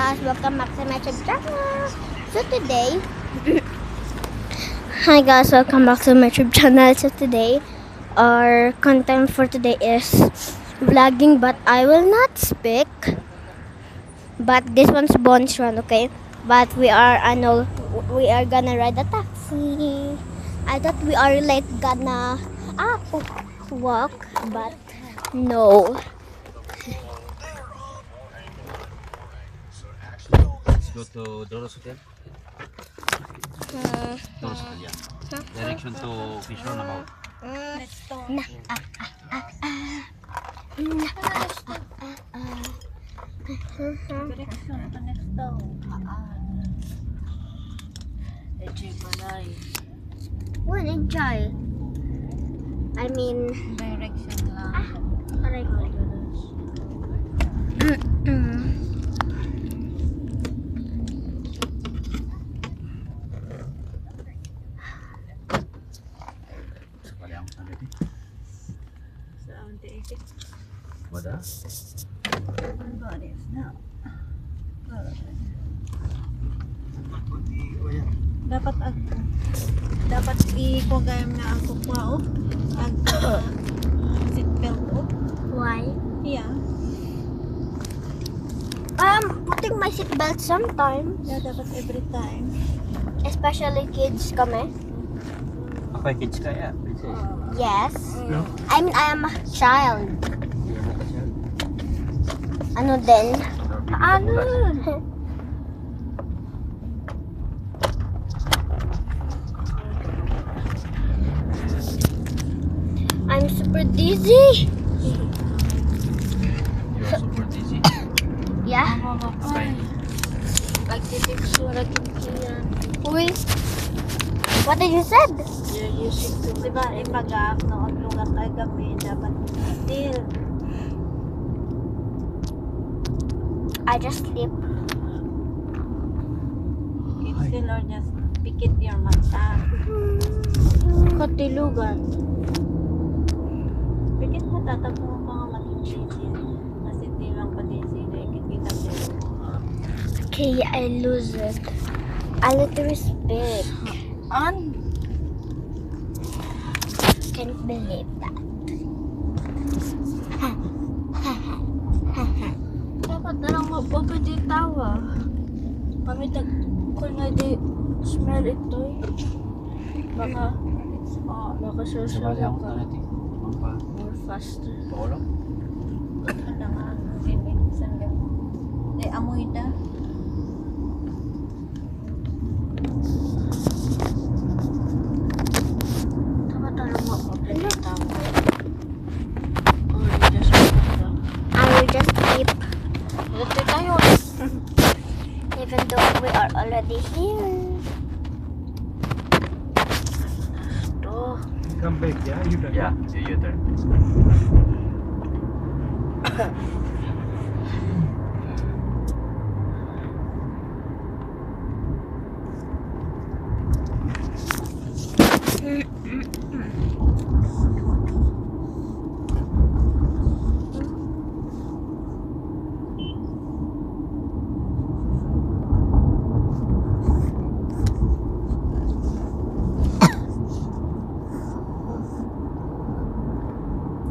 guys, welcome back to my YouTube channel. So today, hi guys, welcome back to my YouTube channel. So today, our content for today is vlogging, but I will not speak. But this one's bonus run, okay? But we are gonna ride a taxi. I thought we are like gonna walk, but no. Let's go to Doros Hotel. Doros Hotel, yeah. Direction to Fish Roundabout. Direction to next town. What enjoy? I mean, Direction lang. aray ko. Sekalian sana di. Saan tiikit? Wada. Bodies na. Dapat i-kogayam na ang kukwao. Ang seatbelt ko. Why? Yeah. Putting my seatbelt sometimes. Yeah, dapat every time. Especially kids kami. Apa kids kaya? Princess. Yes. No. I mean, I am a child. Ano din? I'm super dizzy. You're super dizzy. Yeah. Okay. Pagtitipsura kinkiyan. Uy. What did you said? You're using to, diba, pag-aak noon lugar tayo kami, dapat still. I just sleep. Keep still or just pikit your mata. Katilugan. Pikit mata, tapos mo mga matitisin. Kasi di lang patisin, ikit-kita sila. Okay, I lose it. I literally speak. Can't believe that. Dapat na lang mapapadi tawa. Pamitag ko na di smell ito eh. Baka susunod Sekalian ka sana di. Apa? more faster. Tolong. Ada nga ano din eh. Saan ka? Amoy na. Dapat na lang mapapadi tawa. Or just mapapadi. I will just sleep. Ito tayo. Even though we are already here. Ito. Come back, yeah? You done. Yeah, you turn.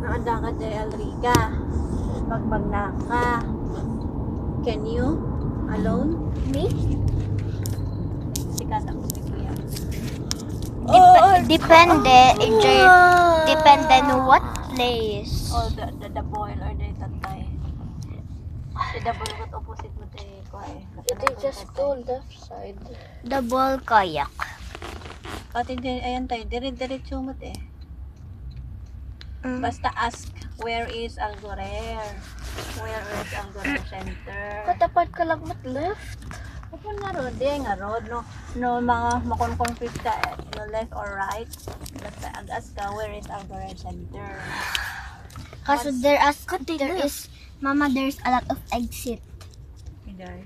Naanda ka kay Alrica. Pagbag na ka. Can you? Alone? Me? Sikat ako si Kuya. Depende. Depende on what place. Oh, the boil or the tatay. The boil kat opposite mo tayo ko eh. It is just to left side. The ball kayak. Pati din, ayan tayo, dire-diretso mo eh. Basta ask, where is Algorer? Where is Algorer Center? Katapat ka lang mat left. Kapag nga road, di nga road, no mga makon-confuse ka, no left or right. Basta ag-ask ka, where is Algorer Center? Kaso there is, Mama, there's a lot of exit. Either.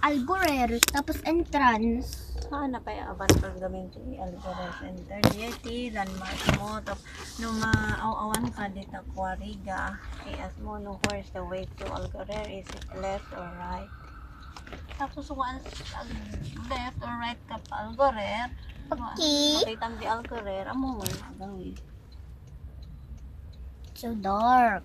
Algorer, tapos entrance. Na pa yung aban pag gamitin ni Algorer Center. Diyeti, landmark mo. Nung maawan ka dito, Quariga, i-ask mo, no, where's the way to Algorer? Is it left or right? Tapos kung left or right ka pa algorer. Okay. Makita mo di algorer, amo mo gawin. So dark.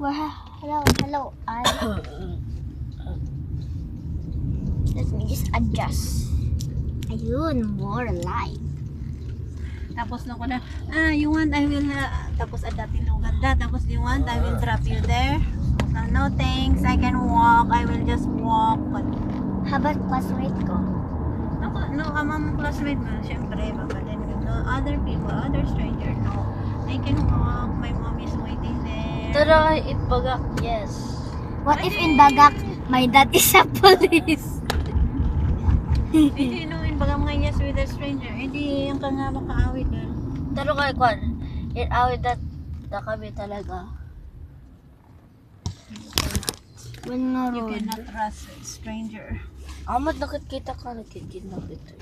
Well, hello. Let me just adjust. Ayun, more light. Tapos no ko na, you want I will, tapos adapin mo ganda. Tapos you want I will drop you there. No thanks, I can walk. I will just walk. How about classmate ko? No, amang classmate mo, syempre, baka then no, other people, other stranger, no. I can walk, my mom is waiting there. Tara, it bagak, yes. What if in Bagak, my dad is a police? Hindi, no, in baga mga yes with a stranger, hindi yung ka nga makaawit din. Taro kay Kwan, it awit that na kami talaga. When nga You road. cannot trust a stranger. Amat nakikita ka, nakikita kita.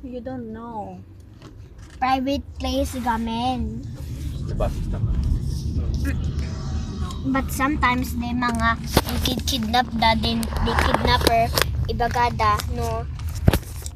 You don't know. Private place gamen. Diba? Tama. But sometimes they mga kidnap da din di kidnapper ibagada no